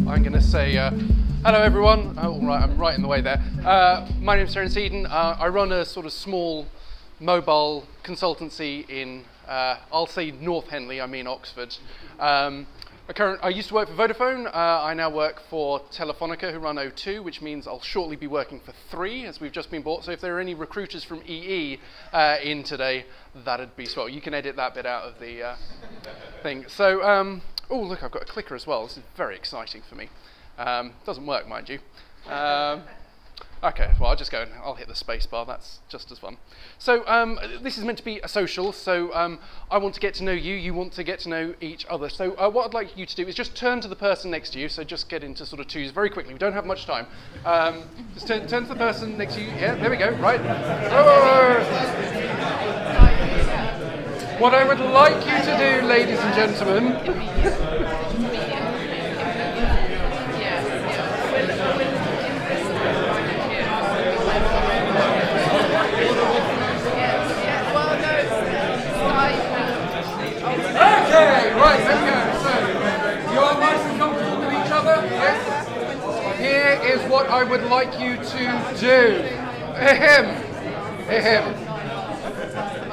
I'm going to say hello everyone. All right, I'm right in the way there. My name's Terence Eden. I run a sort of small mobile consultancy in, I'll say North Henley, I mean Oxford. I used to work for Vodafone. I now work for Telefonica, who run O2, which means I'll shortly be working for 3, as we've just been bought. So if there are any recruiters from EE in today, that'd be swell. You can edit that bit out of the thing. So, oh look, I've got a clicker as well. This is very exciting for me. Doesn't work, mind you. Okay, well, I'll just go and I'll hit the space bar. That's just as fun. So this is meant to be a social, so I want to get to know you, you want to get to know each other. So what I'd like you to do is just turn to the person next to you, so just get into sort of twos very quickly. We don't have much time. Just turn to the person next to you. Yeah, there we go, right. What I would like you to do, ladies and gentlemen, okay, right, there we go. So, you are nice and comfortable with each other? Yes? Here is what I would like you to do.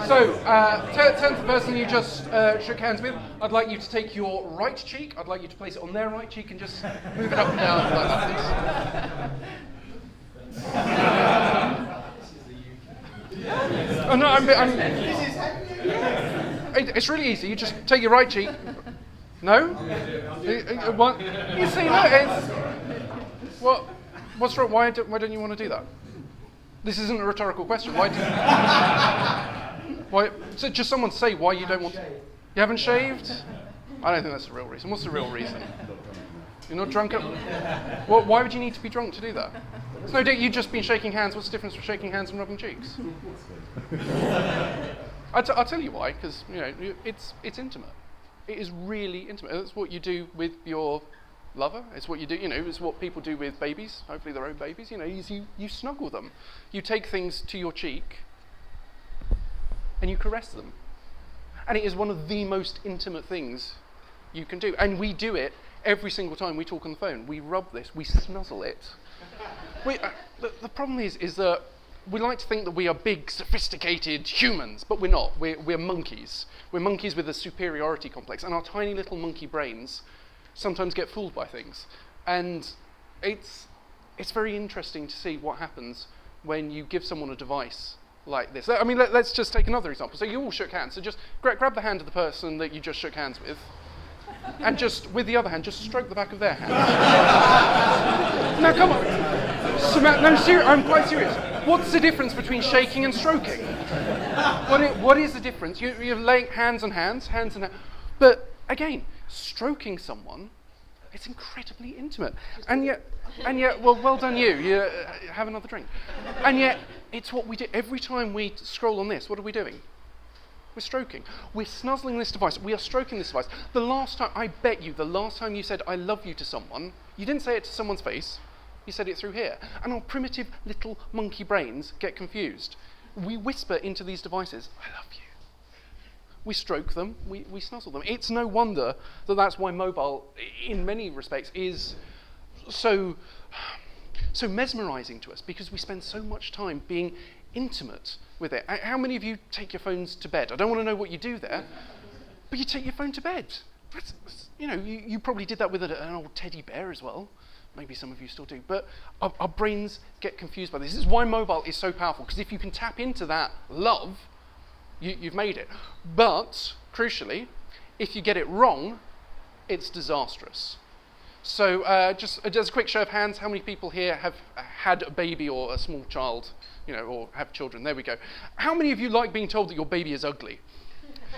So, turn to the person you just shook hands with. I'd like you to take your right cheek. I'd like you to place it on their right cheek and just move it up and down like that, please. Oh no, it's really easy. You just take your right cheek. No? What? You see, look, it's... What's wrong? Why don't you want to do that? This isn't a rhetorical question. Why? So just someone say why you don't want to... You haven't shaved? I don't think that's the real reason. What's the real reason? You're not drunk? Why would you need to be drunk to do that? There's no doubt you've just been shaking hands. What's the difference between shaking hands and rubbing cheeks? I'll tell you why, because it's intimate. It is really intimate. That's what you do with your lover. It's what you do. It's what people do with babies. Hopefully their own babies. You snuggle them. You take things to your cheek, and you caress them. And it is one of the most intimate things you can do. And we do it every single time we talk on the phone. We rub this. We snuzzle it. The problem is that we like to think that we are big, sophisticated humans, but we're not. We're monkeys. We're monkeys with a superiority complex, and our tiny little monkey brains sometimes get fooled by things. And it's very interesting to see what happens when you give someone a device like this. I mean, let's just take another example. So you all shook hands. So just grab the hand of the person that you just shook hands with, and just, with the other hand, just stroke the back of their hand. No, come on. No, I'm quite serious. What's the difference between shaking and stroking? What is the difference? You're laying hands on hands. But again, stroking someone, it's incredibly intimate. And yet, well done you. You have another drink. And yet, it's what we do. Every time we scroll on this, what are we doing? We're stroking. We're snuzzling this device. We are stroking this device. I bet you, the last time you said I love you to someone, you didn't say it to someone's face. You said it through here. And our primitive little monkey brains get confused. We whisper into these devices, I love you. We stroke them, we snuzzle them. It's no wonder that that's why mobile, in many respects, is so mesmerizing to us, because we spend so much time being intimate with it. How many of you take your phones to bed? I don't want to know what you do there, but you take your phone to bed. You probably did that with an old teddy bear as well. Maybe some of you still do, but our brains get confused by this. This is why mobile is so powerful, because if you can tap into that love, you've made it. But, crucially, if you get it wrong, it's disastrous. So just a quick show of hands, how many people here have had a baby or a small child, or have children? There we go. How many of you like being told that your baby is ugly?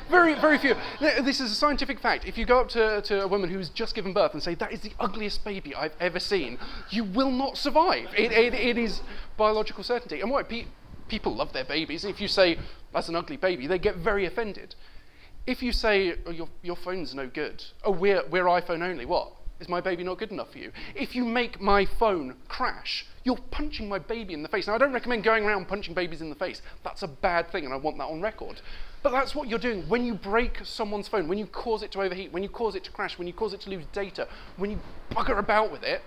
Very, very few. This is a scientific fact. If you go up to a woman who's just given birth and say, that is the ugliest baby I've ever seen, you will not survive. It is biological certainty. And why? People love their babies. If you say, that's an ugly baby, they get very offended. If you say, oh, your phone's no good, oh, we're iPhone only, what? Is my baby not good enough for you? If you make my phone crash, you're punching my baby in the face. Now, I don't recommend going around punching babies in the face. That's a bad thing, and I want that on record. But that's what you're doing. When you break someone's phone, when you cause it to overheat, when you cause it to crash, when you cause it to lose data, when you bugger about with it,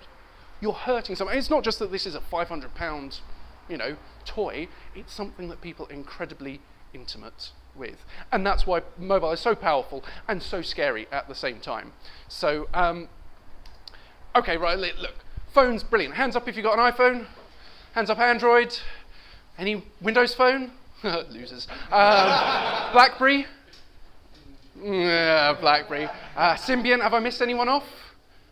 you're hurting someone. It's not just that this is a £500, toy. It's something that people are incredibly intimate with. And that's why mobile is so powerful and so scary at the same time. So, okay, right, look, phone's brilliant. Hands up if you've got an iPhone. Hands up Android. Any Windows phone? Losers. BlackBerry? Yeah, BlackBerry. Symbian, have I missed anyone off?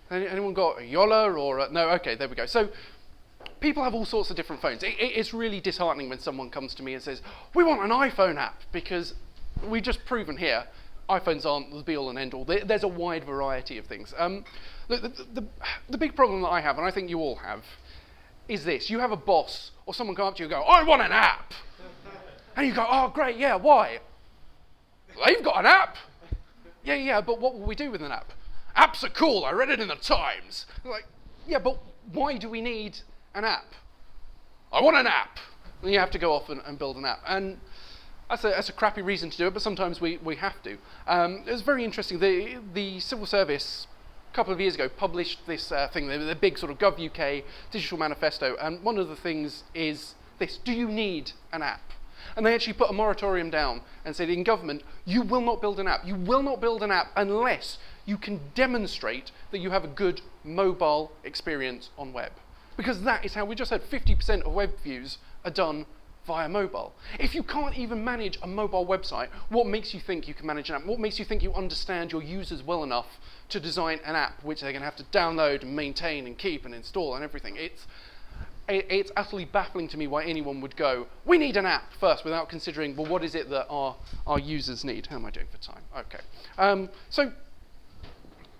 Anyone got a Yola or no? Okay, there we go. So people have all sorts of different phones. It's really disheartening when someone comes to me and says, we want an iPhone app, because we've just proven here iPhones aren't the be-all and end-all. There's a wide variety of things. Look, the big problem that I have, and I think you all have, is this. You have a boss or someone come up to you and go, I want an app. And you go, oh, great, yeah, why? They've got an app. Yeah, but what will we do with an app? Apps are cool, I read it in the Times. Like, yeah, but why do we need an app? I want an app. And you have to go off and build an app. And that's a crappy reason to do it, but sometimes we have to. It was very interesting. The civil service, a couple of years ago, published this thing, the big sort of Gov UK Digital Manifesto, and one of the things is this: do you need an app? And they actually put a moratorium down and said, in government, you will not build an app. You will not build an app unless you can demonstrate that you have a good mobile experience on web. Because that is how we just said 50% of web views are done via mobile. If you can't even manage a mobile website, what makes you think you can manage an app? What makes you think you understand your users well enough to design an app which they're going to have to download and maintain and keep and install and everything? It's utterly baffling to me why anyone would go, we need an app first, without considering, well, what is it that our users need? How am I doing for time? Okay. So,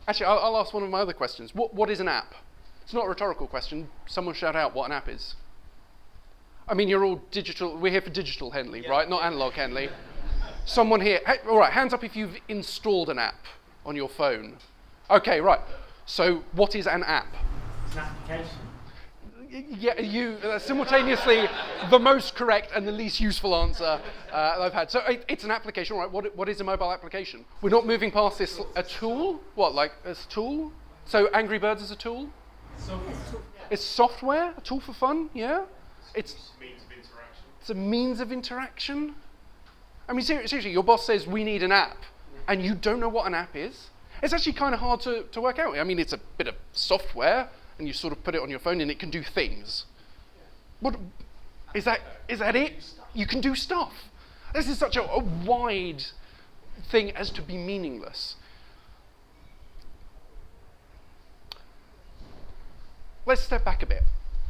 actually, I'll ask one of my other questions. What is an app? It's not a rhetorical question. Someone shout out what an app is. I mean, you're all digital. We're here for Digital Henley, yeah, right? Not analog Henley. Someone here. Hey, all right, hands up if you've installed an app on your phone. Okay, right. So, what is an app? It's an application. Yeah, you simultaneously the most correct and the least useful answer I've had. So it's an application, all right? What is a mobile application? We're not moving past this. A tool? What, like a tool? So Angry Birds is a tool? It's software? A tool for fun? Yeah? It's means of interaction. It's a means of interaction? I mean, seriously, your boss says we need an app, and you don't know what an app is? It's actually kind of hard to work out. I mean, it's a bit of software, and you sort of put it on your phone and it can do things. What is that it? You can do stuff. This is such a wide thing as to be meaningless. Let's step back a bit.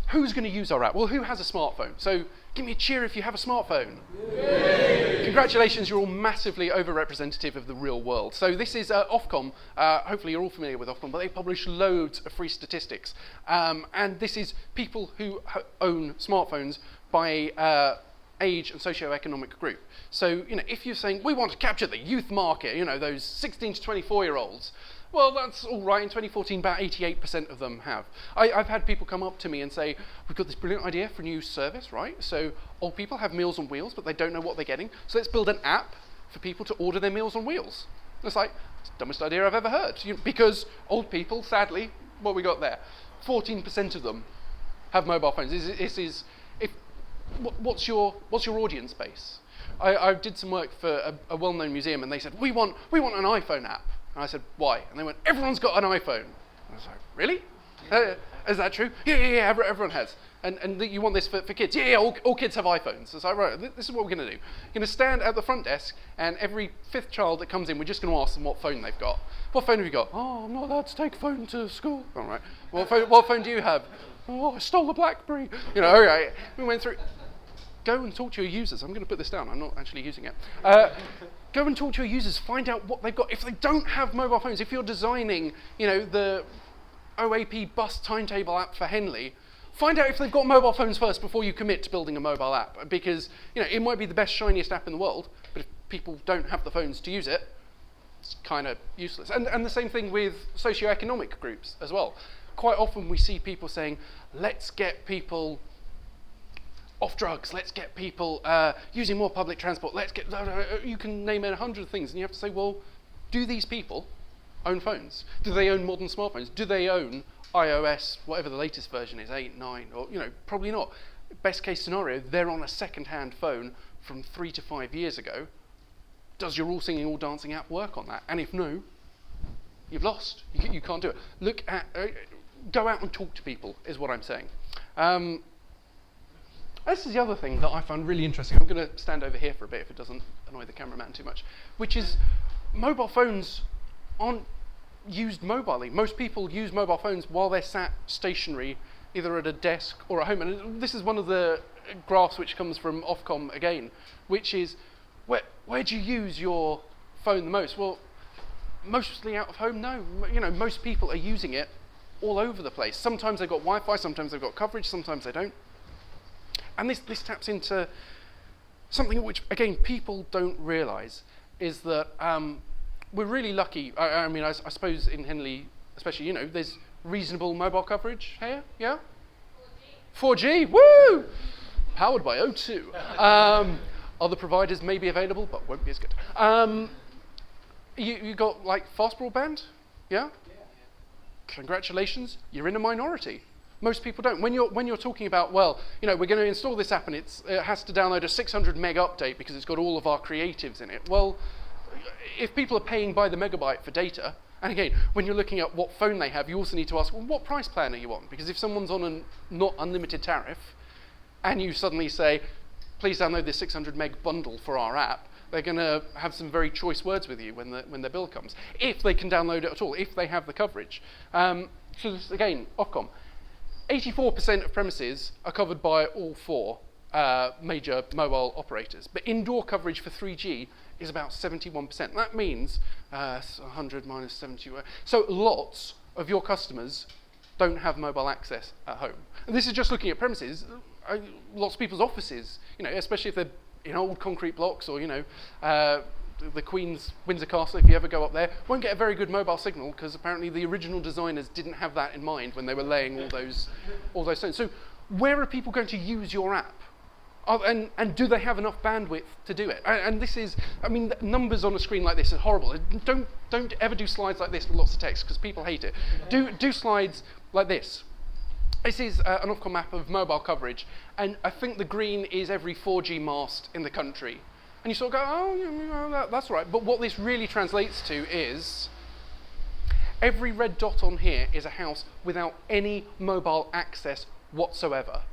Who's going to use our app? Well, who has a smartphone? So give me a cheer if you have a smartphone. Yay! Congratulations, you're all massively overrepresentative of the real world. So this is Ofcom. Hopefully you're all familiar with Ofcom, but they publish loads of free statistics. And this is people who own smartphones by age and socioeconomic group. So, if you're saying, we want to capture the youth market, those 16 to 24-year-olds, well, that's all right. In 2014, about 88% of them have. I've had people come up to me and say, we've got this brilliant idea for a new service, right? So old people have Meals on Wheels, but they don't know what they're getting. So let's build an app for people to order their Meals on Wheels. And it's like, it's the dumbest idea I've ever heard. Because old people, sadly, what we got there, 14% of them have mobile phones. What's your audience base? I did some work for a well-known museum, and they said, we want an iPhone app. And I said, why? And they went, everyone's got an iPhone. And I was like, really? Is that true? Yeah, everyone has. And you want this for kids? Yeah, all kids have iPhones. So it's like, right, this is what we're going to do. You're going to stand at the front desk, and every fifth child that comes in, we're just going to ask them what phone they've got. What phone have you got? Oh, I'm not allowed to take a phone to school. All right. What phone do you have? Oh, I stole a BlackBerry. All right. We went through. Go and talk to your users. I'm going to put this down. I'm not actually using it. Go and talk to your users. Find out what they've got. If they don't have mobile phones, if you're designing, the OAP bus timetable app for Henley, find out if they've got mobile phones first before you commit to building a mobile app. Because it might be the best, shiniest app in the world, but if people don't have the phones to use it, It's kind of useless. And the same thing with socioeconomic groups as well. Quite often we see people saying, let's get people off drugs, let's get people using more public transport, let's get, you can name 100 things, and you have to say, well, do these people own phones? Do they own modern smartphones? Do they own iOS, whatever the latest version is, 8, 9, or, probably not. Best case scenario, they're on a second-hand phone from 3 to 5 years ago. Does your all singing, all dancing app work on that? And if no, you've lost. You can't do it. Look at, go out and talk to people, is what I'm saying. This is the other thing that I find really interesting. I'm going to stand over here for a bit if it doesn't annoy the cameraman too much, which is mobile phones aren't used mobilely. Most people use mobile phones while they're sat stationary, either at a desk or at home. And this is one of the graphs which comes from Ofcom again, which is where do you use your phone the most? Well, mostly out of home, no. Most people are using it all over the place. Sometimes they've got Wi-Fi, sometimes they've got coverage, sometimes they don't. And this taps into something which, again, people don't realise, is that we're really lucky. I suppose in Henley, especially, there's reasonable mobile coverage here, yeah? 4G, woo! Powered by O2. Other providers may be available, but won't be as good. You got, fast broadband, yeah? Congratulations, you're in a minority. Most people don't. When you're talking about, we're going to install this app and it has to download a 600 meg update because it's got all of our creatives in it. Well, if people are paying by the megabyte for data, and again, when you're looking at what phone they have, you also need to ask, well, what price plan are you on? Because if someone's on a not unlimited tariff, and you suddenly say, please download this 600 meg bundle for our app, they're going to have some very choice words with you when their bill comes, if they can download it at all, if they have the coverage. So this, again, Ofcom. 84% of premises are covered by all 4 major mobile operators, but indoor coverage for 3G is about 71%. That means 100 minus 70. So lots of your customers don't have mobile access at home. And this is just looking at premises. Lots of people's offices, especially if they're in old concrete blocks or, the Queen's Windsor Castle, if you ever go up there, won't get a very good mobile signal because apparently the original designers didn't have that in mind when they were laying all those stones. So where are people going to use your app? And do they have enough bandwidth to do it? And this is, numbers on a screen like this are horrible. Don't ever do slides like this with lots of text because people hate it. Do slides like this. This is an Ofcom map of mobile coverage, and I think the green is every 4G mast in the country. And you sort of go, oh, that's right. But what this really translates to is every red dot on here is a house without any mobile access whatsoever.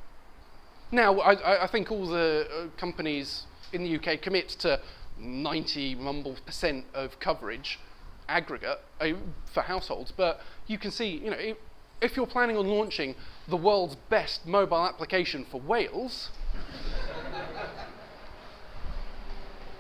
Now, I think all the companies in the UK commit to 90% of coverage aggregate for households, but you can see, if you're planning on launching the world's best mobile application for Wales,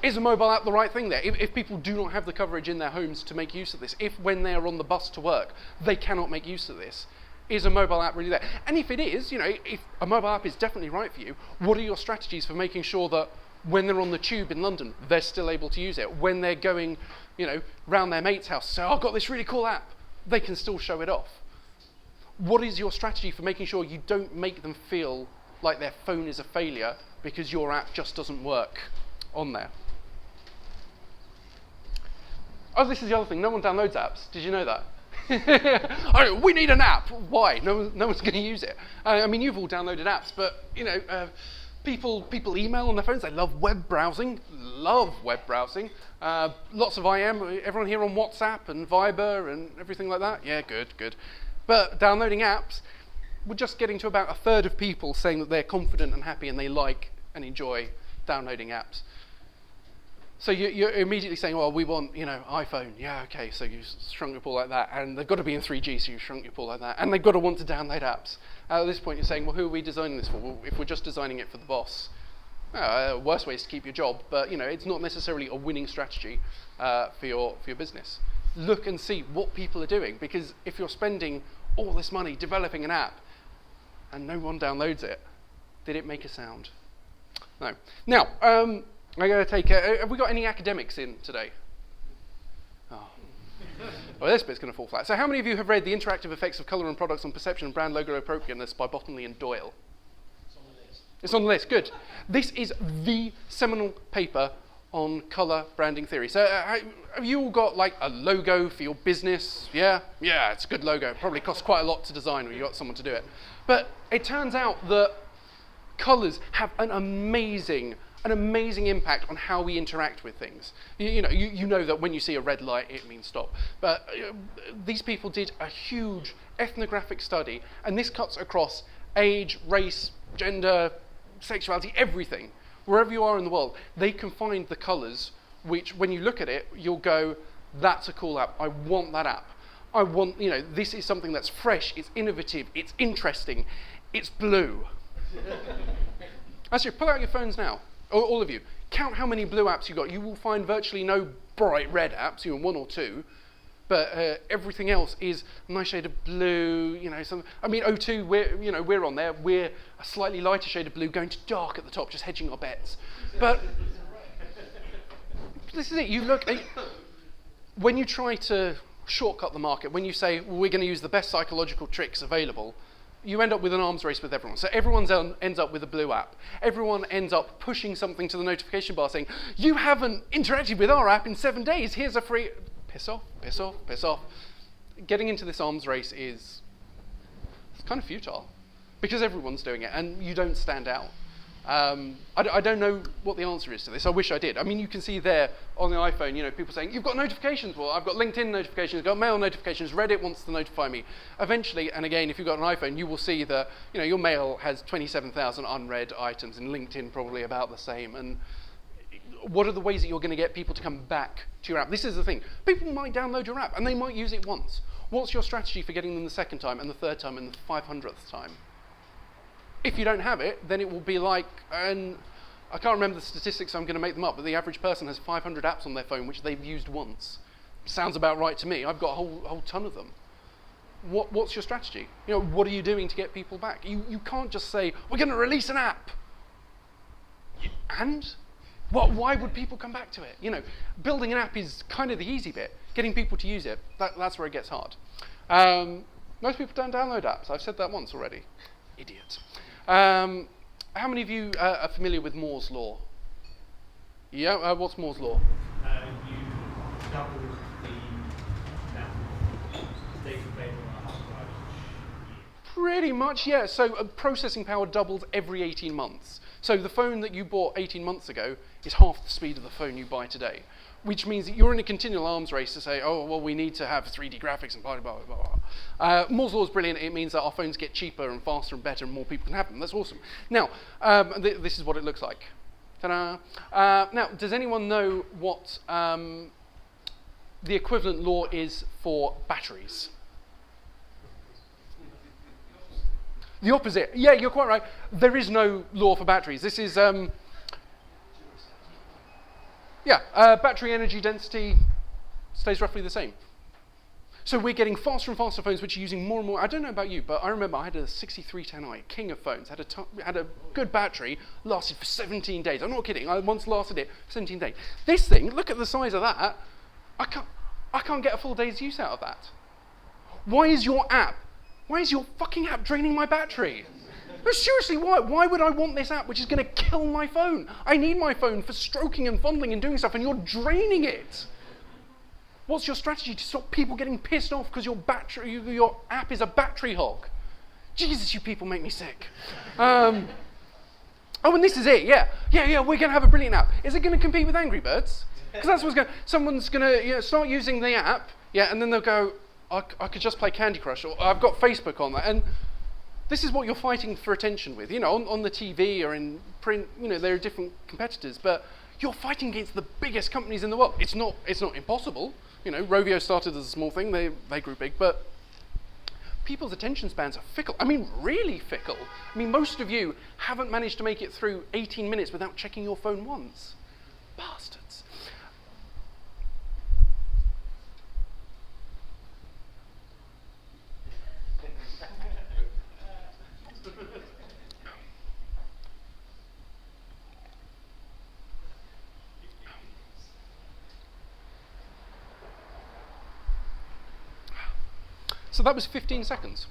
is a mobile app the right thing there? If people do not have the coverage in their homes to make use of this, if when they're on the bus to work, they cannot make use of this, is a mobile app really there? And if it is, if a mobile app is definitely right for you, what are your strategies for making sure that when they're on the tube in London, they're still able to use it? When they're going, round their mate's house, say, I've got this really cool app, they can still show it off. What is your strategy for making sure you don't make them feel like their phone is a failure because your app just doesn't work on there? Oh, this is the other thing. No one downloads apps. Did you know that? We need an app. Why? No one's going to use it. You've all downloaded apps, but people email on their phones. They love web browsing. Lots of IM. Everyone here on WhatsApp and Viber and everything like that. Yeah, good. But downloading apps, we're just getting to about a third of people saying that they're confident and happy and they like and enjoy downloading apps. So you're immediately saying, well, we want, iPhone. Yeah, okay, so you shrunk your pool like that. And they've got to be in 3G, so you shrunk your pool like that. And they've got to want to download apps. At this point, you're saying, well, who are we designing this for? Well, if we're just designing it for the boss, worst way is to keep your job. But, it's not necessarily a winning strategy for your business. Look and see what people are doing. Because if you're spending all this money developing an app and no one downloads it, did it make a sound? No. Now, I'm going to take. Have we got any academics in today? Oh, Well, this bit's going to fall flat. So how many of you have read The Interactive Effects of Colour on Products on Perception and Brand Logo Appropriateness by Bottomley and Doyle? It's on the list. It's on the list, good. This is the seminal paper on colour branding theory. So have you all got like a logo for your business? Yeah? Yeah, it's a good logo. It probably costs quite a lot to design when you've got someone to do it. But it turns out that colours have an amazing impact on how we interact with things. You know that when you see a red light, it means stop. But these people did a huge ethnographic study, and this cuts across age, race, gender, sexuality, everything. Wherever you are in the world, they can find the colours which, when you look at it, you'll go, that's a cool app. I want that app. I want, this is something that's fresh, it's innovative, it's interesting, it's blue. Actually, pull out your phones now, all of you. Count how many blue apps you've got. You will find virtually no bright red apps, one or two, but everything else is a nice shade of blue. O2, we're on there. We're a slightly lighter shade of blue, going to dark at the top, just hedging our bets. But this is it. You look. When you try to shortcut the market, when you say, well, we're going to use the best psychological tricks available, you end up with an arms race with everyone. So everyone ends up with a blue app. Everyone ends up pushing something to the notification bar saying, you haven't interacted with our app in 7 days. Here's a free... Piss off, piss off, piss off. Getting into this arms race it's kind of futile because everyone's doing it and you don't stand out. I don't know what the answer is to this. I wish I did. You can see there on the iPhone, people saying, you've got notifications. Well, I've got LinkedIn notifications, I've got mail notifications, Reddit wants to notify me. Eventually, and again, if you've got an iPhone, you will see that your mail has 27,000 unread items and LinkedIn probably about the same. And what are the ways that you're going to get people to come back to your app? This is the thing. People might download your app and they might use it once. What's your strategy for getting them the second time and the third time and the 500th time? If you don't have it, then it will be like, and I can't remember the statistics, so I'm going to make them up, but the average person has 500 apps on their phone which they've used once. Sounds about right to me. I've got a whole ton of them. What's your strategy? What are you doing to get people back? You can't just say, we're going to release an app. And? Why would people come back to it? Building an app is kind of the easy bit. Getting people to use it, that's where it gets hard. Most people don't download apps. I've said that once already. Idiot. How many of you are familiar with Moore's Law? Yeah, what's Moore's Law? You double the data available on a hard drive. Pretty much, yeah. So processing power doubles every 18 months. So the phone that you bought 18 months ago is half the speed of the phone you buy today, which means that you're in a continual arms race to say, oh, well, we need to have 3D graphics and blah, blah, blah, blah. Moore's Law is brilliant. It means that our phones get cheaper and faster and better and more people can have them. That's awesome. Now, this is what it looks like. Ta-da. Now, does anyone know what the equivalent law is for batteries? The opposite. Yeah, you're quite right. There is no law for batteries. This is, battery energy density stays roughly the same. So we're getting faster and faster phones, which are using more and more. I don't know about you, but I remember I had a 6310i, king of phones, had a good battery, lasted for 17 days. I'm not kidding. I once lasted it for 17 days. This thing, look at the size of that. I can't get a full day's use out of that. Why is your fucking app draining my battery? No, seriously, why? Why would I want this app which is going to kill my phone? I need my phone for stroking and fondling and doing stuff, and you're draining it. What's your strategy to stop people getting pissed off because your app is a battery hog? Jesus, you people make me sick. And this is it, yeah, we're going to have a brilliant app. Is it going to compete with Angry Birds? Because that's what's going to, someone's going to start using the app, and then they'll go, I could just play Candy Crush, or I've got Facebook on that. And this is what you're fighting for attention with. On the TV or in print, there are different competitors, but you're fighting against the biggest companies in the world. It's not impossible. Rovio started as a small thing, they grew big, but people's attention spans are fickle. Really fickle. Most of you haven't managed to make it through 18 minutes without checking your phone once. Bastards. So that was 15 seconds.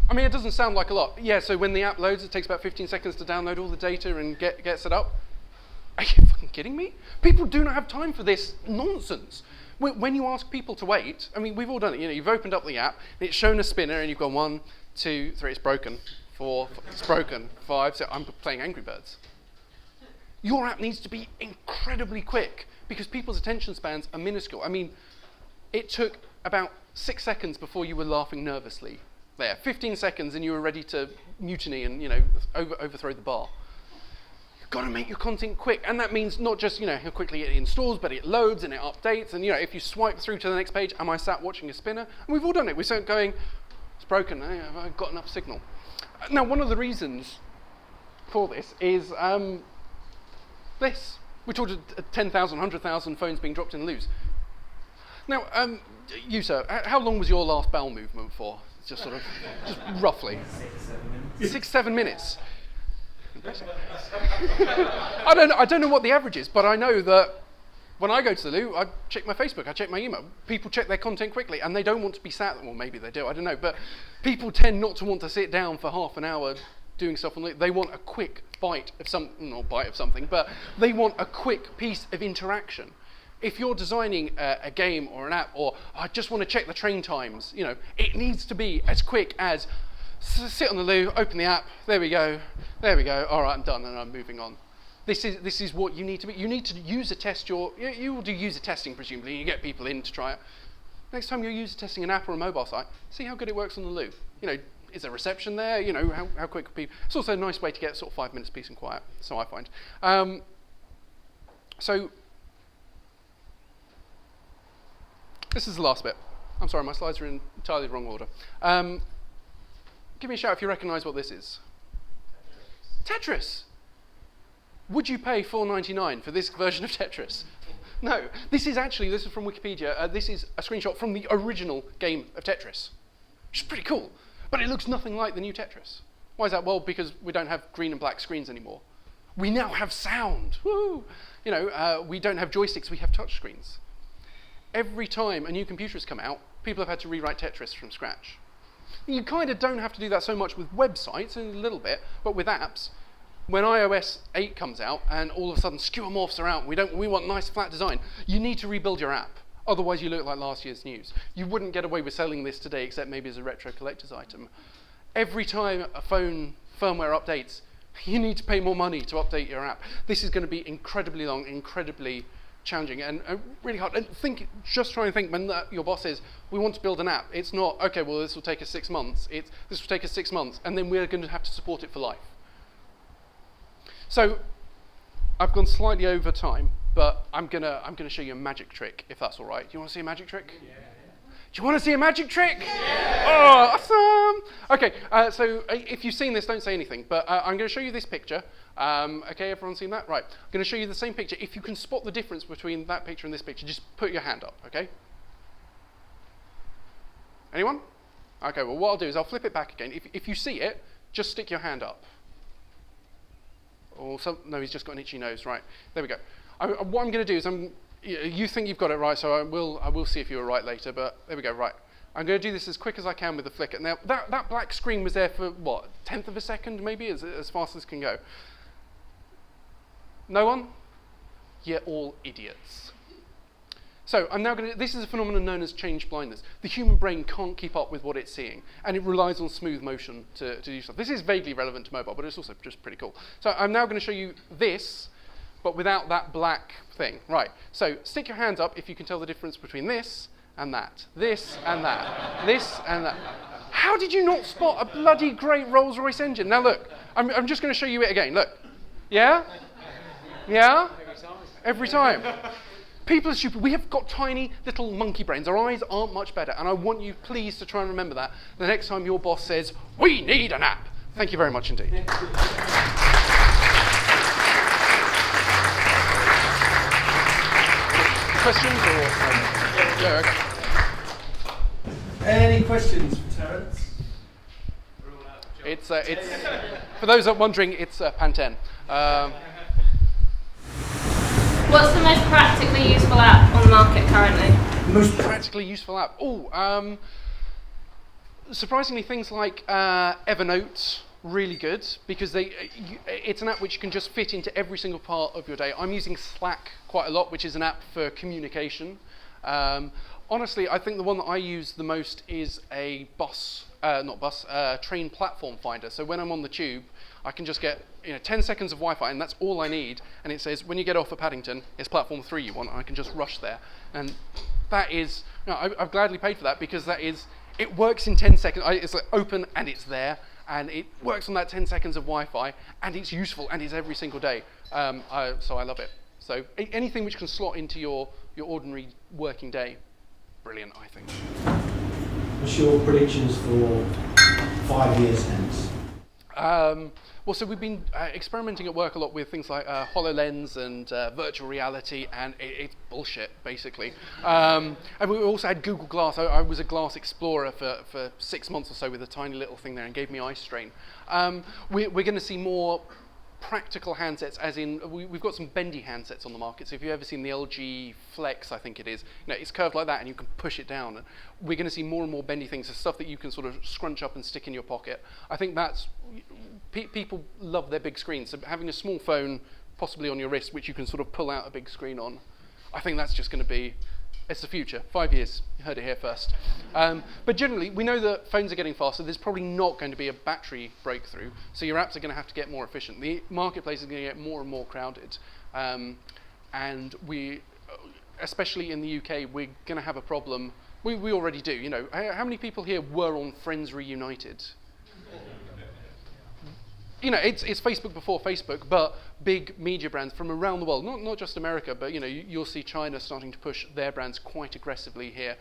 I mean, it doesn't sound like a lot. Yeah, so when the app loads, it takes about 15 seconds to download all the data and get set up. Are you fucking kidding me? People do not have time for this nonsense. When you ask people to wait, I mean, we've all done it. You know, you've opened up the app, and it's shown a spinner, and you've gone 1, 2, 3, it's broken. 4, it's broken. 5, so I'm playing Angry Birds. Your app needs to be incredibly quick because people's attention spans are minuscule. I mean, it took about 6 seconds before you were laughing nervously there. 15 seconds and you were ready to mutiny and, you know, overthrow the bar. You've got to make your content quick. And that means not just, you know, how quickly it installs, but it loads and it updates. And, you know, if you swipe through to the next page, am I sat watching a spinner? And we've all done it. We start going, it's broken. Have I got enough signal? Now, one of the reasons for this is this. We talked about 10,000, 100,000 phones being dropped in the loos. Now, you, sir, how long was your last bowel movement for? Just sort of, just roughly. 6, 7 minutes. 6, 7 minutes. I don't know what the average is, but I know that when I go to the loo, I check my Facebook, I check my email. People check their content quickly, and they don't want to be sat, well, maybe they do, I don't know, but people tend not to want to sit down for half an hour doing stuff on the loo. They want a quick bite of something, but they want a quick piece of interaction. If you're designing a game or an app, or I just want to check the train times, you know, it needs to be as quick as sit on the loo, open the app, there we go, all right, I'm done, and I'm moving on. This is what you need to be. You need to user test you will do user testing presumably, and you get people in to try it. Next time you're user testing an app or a mobile site, see how good it works on the loo. You know, is there reception there? You know, how quick are people? It's also a nice way to get sort of 5 minutes peace and quiet, so I find. So this is the last bit. I'm sorry, my slides are in entirely the wrong order. Give me a shout if you recognise what this is. Tetris. Would you pay $4.99 for this version of Tetris? No. This is from Wikipedia. This is a screenshot from the original game of Tetris, which is pretty cool. But it looks nothing like the new Tetris. Why is that? Well, because we don't have green and black screens anymore. We now have sound. Woo! You know, we don't have joysticks, we have touch screens. Every time a new computer has come out, people have had to rewrite Tetris from scratch. You kind of don't have to do that so much with websites, a little bit, but with apps. When iOS 8 comes out and all of a sudden skeuomorphs are out, we want nice flat design, you need to rebuild your app. Otherwise you look like last year's news. You wouldn't get away with selling this today except maybe as a retro collector's item. Every time a phone firmware updates, you need to pay more money to update your app. This is going to be incredibly long, incredibly challenging and really hard. And just try and think when your boss says, we want to build an app. It's not, okay, well, this will take us 6 months. This will take us 6 months, and then we're going to have to support it for life. So I've gone slightly over time, but I'm gonna show you a magic trick, if that's all right. Do you want to see a magic trick? Yeah. Do you want to see a magic trick? Yeah. Oh, awesome! Okay, so if you've seen this, don't say anything, but I'm going to show you this picture. Okay, everyone seen that? Right. I'm going to show you the same picture. If you can spot the difference between that picture and this picture, just put your hand up, okay? Anyone? Okay, well, what I'll do is I'll flip it back again. If you see it, just stick your hand up. Or no, he's just got an itchy nose. Right, there we go. What I'm going to do is you think you've got it right, so I will see if you were right later, but there we go, right. I'm going to do this as quick as I can with the flicker. Now, that black screen was there for, what, 1/10 of a second, maybe, as fast as can go. No one? You're all idiots. So I'm now going to, this is a phenomenon known as change blindness. The human brain can't keep up with what it's seeing, and it relies on smooth motion to do stuff. This is vaguely relevant to mobile, but it's also just pretty cool. So I'm now going to show you this, but without that black thing. Right, so stick your hands up if you can tell the difference between this and that. This and that. This and that. How did you not spot a bloody great Rolls-Royce engine? Now look, I'm just going to show you it again. Look. Yeah? Yeah? Every time. People are stupid. We have got tiny little monkey brains. Our eyes aren't much better, and I want you please to try and remember that the next time your boss says, we need an app. Thank you very much indeed. Questions or? Yeah, okay. Any questions for Terence? It's for those that are wondering, it's Pantene. What's the most practically useful app on the market currently? Most practically useful app? Oh, Surprisingly, things like Evernote, really good, because it's an app which you can just fit into every single part of your day. I'm using Slack quite a lot, which is an app for communication. Honestly, I think the one that I use the most is a train platform finder. So when I'm on the tube, I can just get 10 seconds of Wi-Fi, and that's all I need. And it says, when you get off at Paddington, it's platform 3 you want, and I can just rush there. And that is, I've gladly paid for that, because it works in 10 seconds. It's like open and it's there, and it works on that 10 seconds of Wi-Fi, and it's useful, and it's every single day. So I love it. So anything which can slot into your ordinary working day, brilliant, I think. What's your predictions for 5 years hence? Well, so we've been experimenting at work a lot with things like HoloLens and virtual reality, and it's bullshit, basically. And we also had Google Glass. I was a Glass Explorer for 6 months or so with a tiny little thing there, and gave me eye strain. We're going to see more practical handsets, as in we've got some bendy handsets on the market. So if you've ever seen the LG Flex, I think it is, it's curved like that and you can push it down. And we're going to see more and more bendy things, so stuff that you can sort of scrunch up and stick in your pocket. I think that's people love their big screens, so having a small phone possibly on your wrist which you can sort of pull out a big screen on, I think that's just going to be, it's the future. 5 years, you heard it here first. But generally, we know that phones are getting faster. There's probably not going to be a battery breakthrough, so your apps are going to have to get more efficient. The marketplace is going to get more and more crowded. And we, especially in the UK, we're going to have a problem. We already do. How many people here were on Friends Reunited? It's Facebook before Facebook, but big media brands from around the world, not just America, but you'll see China starting to push their brands quite aggressively here.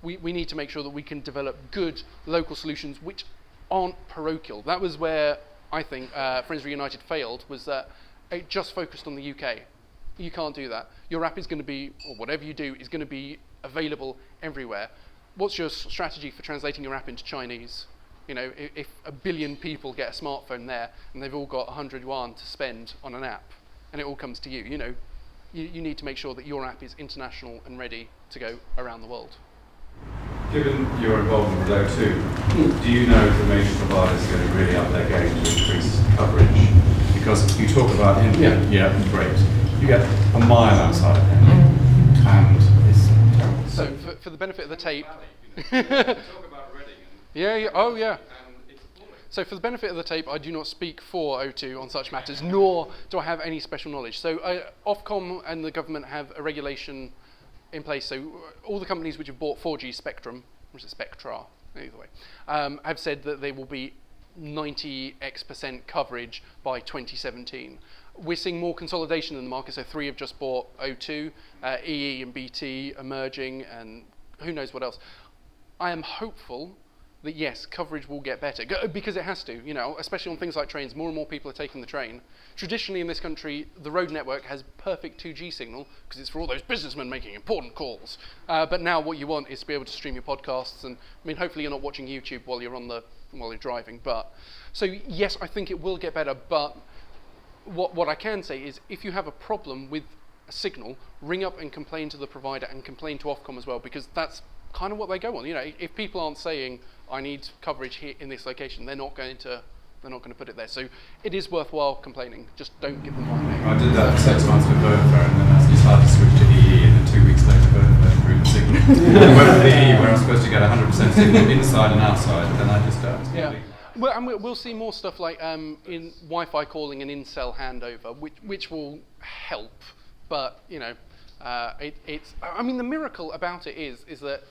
We need to make sure that we can develop good local solutions which aren't parochial. That was where I think Friends Reunited failed, was that it just focused on the UK. You can't do that. Your app is going to be, or whatever you do, is going to be available everywhere. What's your strategy for translating your app into Chinese? If 1 billion people get a smartphone there and they've all got 100 yuan to spend on an app, and it all comes to you, you need to make sure that your app is international and ready to go around the world. Given your involvement with O2, do you know if the major providers are going to really up their game to increase coverage? Because you talk about India, great. You get a mile outside of India, and it's terrible. So for the benefit of the tape... Yeah. Oh yeah. So for the benefit of the tape, I do not speak for O2 on such matters, nor do I have any special knowledge. So Ofcom and the government have a regulation in place. So all the companies which have bought 4G spectrum, or is it Spectra, either way, have said that they will be 90x% coverage by 2017. We're seeing more consolidation in the market. So 3 have just bought O2, EE and BT emerging, and who knows what else. I am hopeful that yes, coverage will get better, because it has to, especially on things like trains. More and more people are taking the train. Traditionally in this country, the road network has perfect 2G signal, because it's for all those businessmen making important calls. But now what you want is to be able to stream your podcasts, and hopefully you're not watching YouTube while you're driving. But so yes, I think it will get better. But what I can say is, if you have a problem with a signal, ring up and complain to the provider, and complain to Ofcom as well, because that's kind of what they go on. If people aren't saying I need coverage here in this location, they're not going to put it there. So it is worthwhile complaining. Just don't give them one name. I did that 6 months with Vodafone, and then I decided to switch to EE, and then 2 weeks later Vodafone grew the signal. I went with EE, where I'm supposed to get 100% signal inside and outside, and then I just don't. Yeah. Well, and we'll see more stuff like in Wi-Fi calling and in-cell handover, which will help. But the miracle about it is that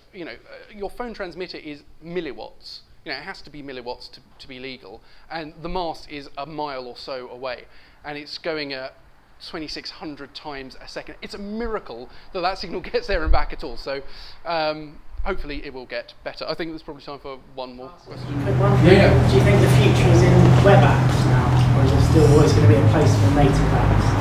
your phone transmitter is milliwatts. It has to be milliwatts to be legal, and the mast is a mile or so away, and it's going at 2,600 times a second. It's a miracle that signal gets there and back at all. So hopefully it will get better. I think there's probably time for one more question. Do you think the future is in web apps now, or is there still always going to be a place for native apps?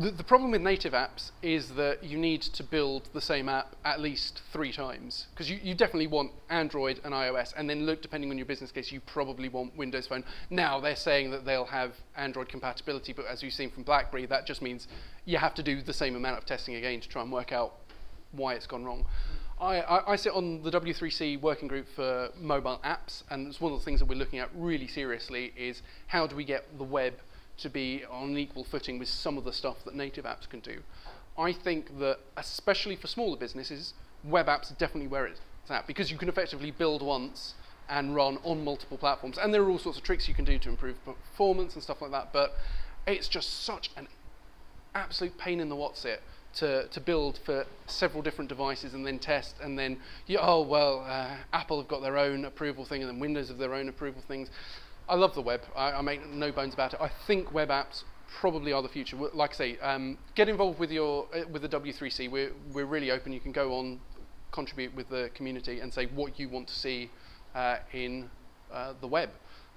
The problem with native apps is that you need to build the same app at least 3 times, because you definitely want Android and iOS, and then depending on your business case, you probably want Windows Phone. Now they're saying that they'll have Android compatibility, but as you've seen from BlackBerry, that just means you have to do the same amount of testing again to try and work out why it's gone wrong. I sit on the W3C working group for mobile apps, and it's one of the things that we're looking at really seriously is how do we get the web to be on an equal footing with some of the stuff that native apps can do. I think that, especially for smaller businesses, web apps are definitely where it's at, because you can effectively build once and run on multiple platforms. And there are all sorts of tricks you can do to improve performance and stuff like that, but it's just such an absolute pain in the what's-it to build for several different devices and then test, and then, Apple have got their own approval thing, and then Windows have their own approval things. I love the web. I make no bones about it. I think web apps probably are the future. Like I say, get involved with with the W3C. We're really open. You can go on, contribute with the community, and say what you want to see in the web.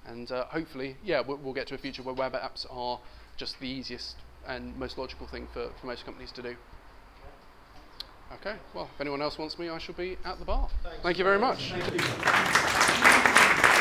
And hopefully, we'll get to a future where web apps are just the easiest and most logical thing for most companies to do. Okay, well, if anyone else wants me, I shall be at the bar. Thank you very much. Thank you.